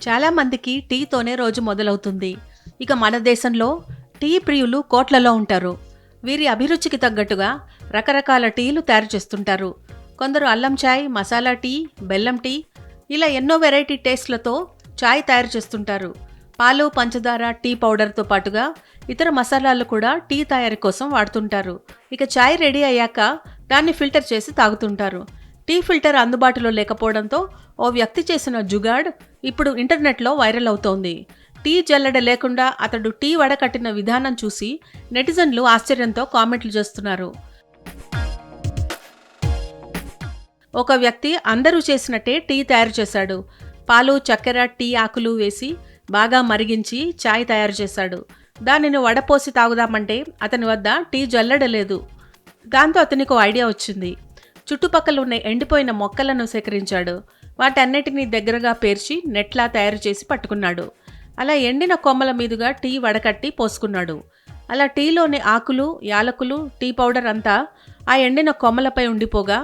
చాలా మందికి టీతోనే రోజు మొదలవుతుంది. ఇక మన దేశంలో టీ ప్రియులు కోట్లలో ఉంటారు. వీరి అభిరుచికి తగ్గట్టుగా రకరకాల టీలు తయారు చేస్తుంటారు. కొందరు అల్లం చాయ్, మసాలా టీ, బెల్లం టీ ఇలా ఎన్నో వెరైటీ టేస్ట్లతో చాయ్ తయారు చేస్తుంటారు. పాలు, పంచదార, టీ పౌడర్తో పాటుగా ఇతర మసాలాలు కూడా టీ తయారీ కోసం వాడుతుంటారు. ఇక చాయ్ రెడీ అయ్యాక దాన్ని ఫిల్టర్ చేసి తాగుతుంటారు. టీ ఫిల్టర్ అందుబాటులో లేకపోవడంతో ఓ వ్యక్తి చేసిన జుగాడ్ ఇప్పుడు ఇంటర్నెట్లో వైరల్ అవుతోంది. టీ జల్లెడ లేకుండా అతడు టీ వడకట్టిన విధానం చూసి నెటిజన్లు ఆశ్చర్యంతో కామెంట్లు చేస్తున్నారు. ఒక వ్యక్తి అందరూ చేసినట్టే టీ తయారు చేశాడు. పాలు, చక్కెర, టీ ఆకులు వేసి బాగా మరిగించి చాయ్ తయారు చేశాడు. దానిని వడపోసి తాగుదామంటే అతని వద్ద టీ జల్లెడ లేదు. దాంతో అతనికి ఐడియా వచ్చింది. చుట్టుపక్కల ఉన్న ఎండిపోయిన మొక్కలను సేకరించాడు. వాటన్నిటినీ దగ్గరగా పేర్చి నెట్లా తయారు చేసి పట్టుకున్నాడు. అలా ఎండిన కొమ్మల మీదుగా టీ వడకట్టి పోసుకున్నాడు. అలా టీలోని ఆకులు, యాలకులు, టీ పౌడర్ అంతా ఆ ఎండిన కొమ్మలపై ఉండిపోగా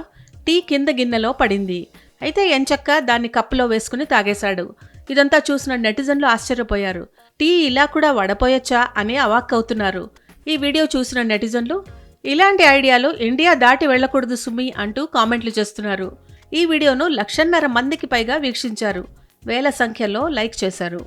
టీ కింద గిన్నెలో పడింది. అయితే ఎంచక్కా దాన్ని కప్పులో వేసుకుని తాగేశాడు. ఇదంతా చూసిన నెటిజన్లు ఆశ్చర్యపోయారు. టీ ఇలా కూడా వడపోయొచ్చా అని అవాక్కవుతున్నారు. ఈ వీడియో చూసిన నెటిజన్లు ఇలాంటి ఐడియాలు ఇండియా దాటి వెళ్ళకూడదు సుమి అంటూ కామెంట్లు చేస్తున్నారు. ఈ వీడియోను 1,500,000 మందికి పైగా వీక్షించారు. వేల సంఖ్యలో లైక్ చేశారు.